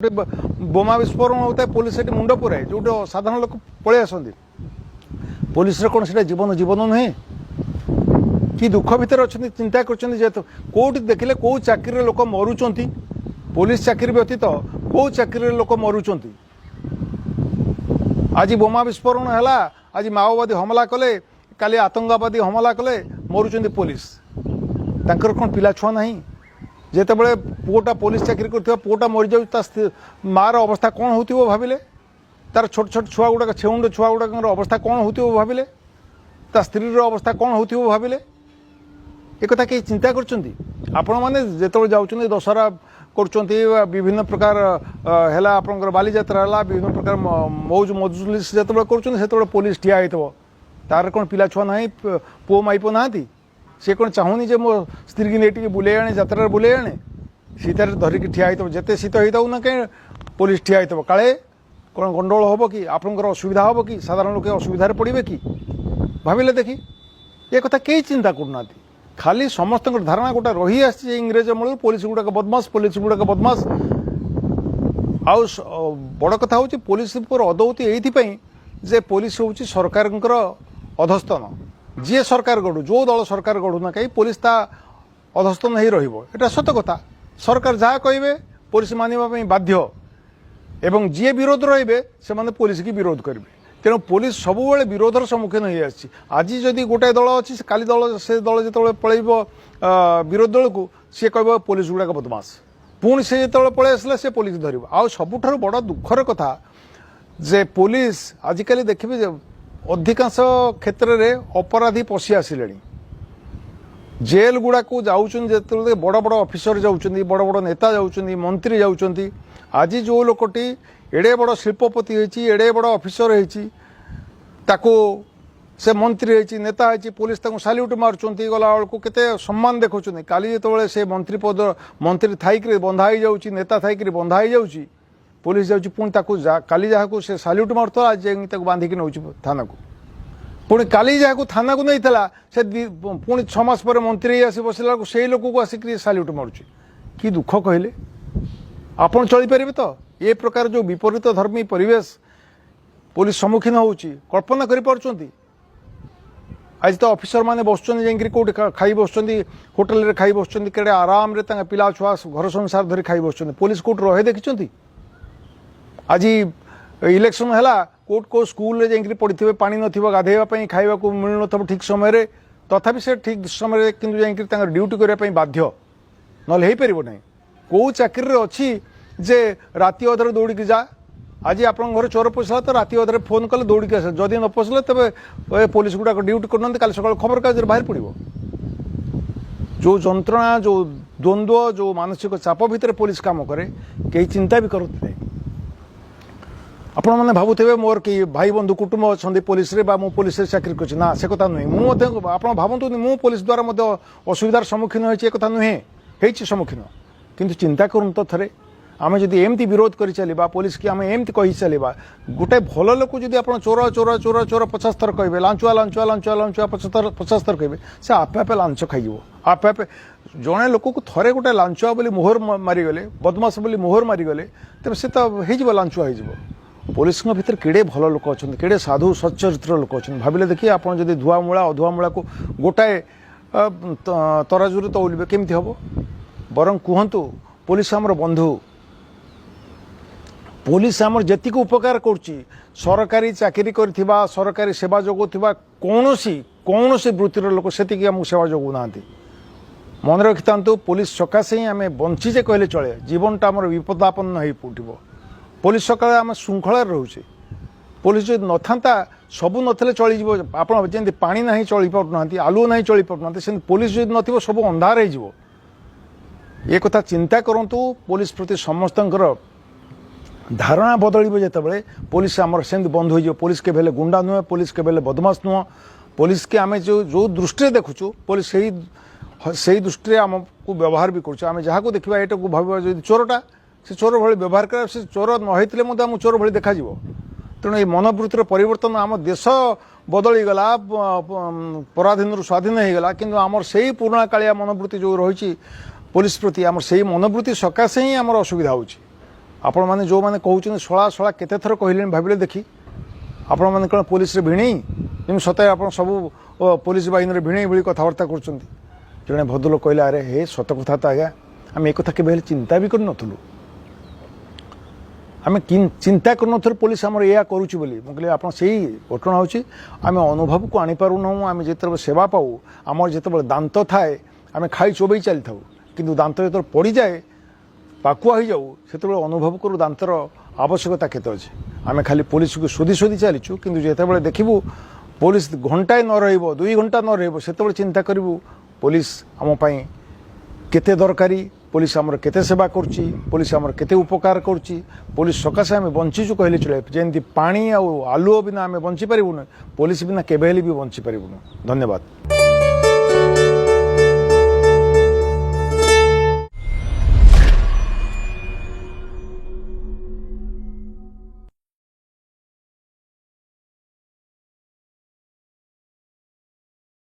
बोमा विस्फोरण होता है पुलिस मुंड पुराए जो साधारण लोक पलि आसती पुलिस कौन से जीवन जीवन नुहे कि दुख भितर अच्छा चिंता करोटी देखिले कौ चाकरी लोक मरुंच पुलिस चाकरी व्यतीत कौ चाकरी लोक मरुंच आज बोमा विस्फोरण है आज माओवादी हमला कले काली आतंकवादी हमला कले मरुंच पुलिस तांकर कौन पिला छुआ ना जिते बड़े पुओटा पुलिस चाकरी कर पुओटा मरी जाऊँ मार अवस्था कौन हो भाविले तार छोट छोट छुआ गुड़ाक छेउंड छुआ गुड़ाक अवस्था कौन हो भाविले ता स्त्री अवस्था कौन हो भाविले एक कहीं चिंता कर जाऊँ दशहरा कर विभिन्न प्रकार है आपंकर बाली यात्रा है विभिन्न प्रकार मौज मजलिस जो कर पुलिस ठिया हो तार कौन पिला छुआ ना पुओ माइप ना सी कौन चाहूनी जे मो स्त्री की नहीं बुले आने यात्रा बुले आने शीतार धरिकी ठिया हो जिते शीत होता ना कहीं पुलिस ठिया हो काले कौन गंडोल हम कि आपंकर असुविधा हम कि साधारण लोक असुविधार पड़े कि भाविले देखी ये कथा कई चिंता करना खाली समस्त धारणा गोटा रही आसी इंग्रेज मूल पुलिस गुड़ाक बदमाश पुलिस गुड़ाक बदमाश आउ बड़ कथा हूँ पुलिस अदौती ये जे पुलिस हूँ सरकार अधस्तन जी सरकार गढ़ू जो दल सरकार गढ़ू ना कहीं पुलिस ता अधस्तन हो रहा सत कथा सरकार जहाँ कहे पुलिस मानवाई बाध्य एवं जी विरोध रे से पुलिस की विरोध करेंगे तेणु पुलिस सबुबले विरोधर सम्मुखीन हो आज जदि गोटाए दल अच्छी काली दल से दल जो पलैब विरोध दल को सी कह पुलिस गुड़ाक बदमाश पुणी से जो पलि आसला से पुलिस धर आ सबुठ बड़ दुखर कथा जे पुलिस आजिकल देखिए अधिकांश क्षेत्र में अपराधी पशि आसिले जेल गुड़ाक जाते बड़ बड़ अफिसर जाऊँच बड़ बड़ नेता जाऊँच मंत्री जाऊँच आज जो लोकटी एड़े बड़ शिल्पपति होती एड़े बड़ अफिसर होती से मंत्री होती नेता होती पुलिस साल्यूट मार्च गला बेलू केते सम्मान देखा काली जो से मंत्री पद मंत्री थी बंधा जाऊँगी नेता थी बंधा जाऊँगी पुलिस जाऊँगी पुणी काली जहाँ से साल्यूट मारुला आज बांधिकी नौ थाना को पुणी काली जहाँ थाना को नहीं से पुणी 6 मास पर मंत्री आसी बसला से लोक को आसिक साल्यूट मारुची कि दुख कहले आपन चलीपर तो ये प्रकार जो विपरीत धर्मी परिवेश पुलिस सम्मुखीन होची कल्पना कर आज तो ऑफिसर माने बसुँच जाकि कौट खाई बस होटेल रे खाई बस केड़े आराम रे पिला छुआ घर संसार धरी खाई बस पुलिस कौट रहे देखी आज इलेक्शन है कौट को स्कूल जाकि पड़े पानी नथिबो गाधेवाई खाइबा को मिल न ठीक समय तथापि से ठीक समय किंतु जाकि ड्यूटी करने बाध्य नल हो पार ना कौ चाकरी अच्छी जे राति अधर दौड़ी जा आज आप घर चोर पशला तो राति अधर फोन कले दौड़ी आस जदि न पशले तेरे पुलिस गुड़ाक ड्यूटी करना काली सकाल खबर कागज बाहर पड़ो जो जंत्रणा जो द्वंद्व जो मानसिक चाप भितर पुलिस काम करे कई चिंता भी करते नहीं आपण मैंने भावुवे मोर कि भाई बंधु कुटुंब अच्छा पुलिस रे मु पुलिस चाकरी कर ना से कथा नुहे मुझे आप भावतु मु पुलिस द्वारा असुविधार सम्मुखीन होती कथा नुहे हो सम्मुखीन किंतु चिंता करूँ तो थे आम जदि एमती विरोध कर चलवा पुलिस की आम एमती कही चलवा गोटे भल लोक जब आप चोर चोर चोर चोर 50 थर कहे लांचुआ लांचुआ लांचुआ लांचुआ 50 थर कहे से आपे आपे लांच खाइब आपे आपे जड़े लोक को थे गोटे लांचुआ बोली मोहर मारिगले बदमाश बोली मोहर मारिगले तेज से तो हो लांचुआ हो पुलिस भितर केड़े भल लोक अच्छा केड़े साधु सच्चरित्र लोक अच्छा भाविले देखिए आप जब धुआमूला अधुआमूला को गोटाए तराजू तौलिबे केमती हम बरं कहतु पुलिस आमर बंधु पुलिस आमर जेतिक उपकार करुच्ची सरकारी चाकरी करथिबा सरकारी सेवा जोगुवा कौन वृत्तिर लोक से आमको सेवा जोगुना मन रखि था पुलिस सकाशे ही आम बंचीजे कहले चले जीवनटा आमर विपदापन्न हो उठब पुलिस सकाଳେ आम श्रृंखला रोचे पुलिस जो न था सबू नथिले चली आप जमी पानी ना चली पारना आलुओ ना चली पारना से पुलिस जो न सब अंधार हो ये कथा चिंता करूँ पुलिस प्रति समस्त धारणा बदल जिते पुलिस आमर से बंद हो पुलिस के बेले गुंडा नुहे पुलिस के बेले बदमाश नुह पुलिस के आम जो दृष्टि देखुचु पुलिस से दृष्टि आमको व्यवहार भी करें जहाँ को देखा ये भाव जो चोरटा से चोर भाई व्यवहार कर से चोर नम चोर भाई देखा तेणु ये मनोवृत्तिर परिवर्तन आम देश बदलीगला पराधीन स्वाधीन हो गला कि आमर से पुराणा कालिया मनोवृत्ति जो रही पुलिस प्रति आमर से मनोवृत्ति सकाशे ही आमर असुविधा होची आपण मैंने जो मैंने कहते शला शला केते थर कहले भाविले देखी आपण मैंने कौन पुलिस भिणई जमी सत आप सब पुलिस बाहिनी भिणई भि कथबार्ता कर जड़े भद्रलोक कहले अरे हे सत कथा तो आज्ञा आम एक कथा केवे चिंता भी करूँ आम चिंता करूँ पुलिस आमर या करुच्ची बोली मुझे आप घटना हूँ आम अनुभव को आनीपारूना आम जो सेवा पाऊ आमर जो दांत थाए आम खाई चोबई चली था कि दांत जो पड़ जाए पाकुआ हो जाऊ से अनुभव करूँ दांतर आवश्यकता केते अच्छे आम खाली पुलिस को शोधी शोधी चलीचु कि जिते देखू पुलिस घंटाए न रही 2 घंटा न रही चिंता करूँ पुलिस आमपाई केते दरकारी पुलिस आमर केते सेवा करुच्ची पुलिस आमर केते उपकार करुच्ची पुलिस सकाशे आम बंचीचु कहले चले जमी पानी आलुओ बिना आम बंची पारूँ पुलिस बिना केबे भी बंची पारूँ धन्यवाद।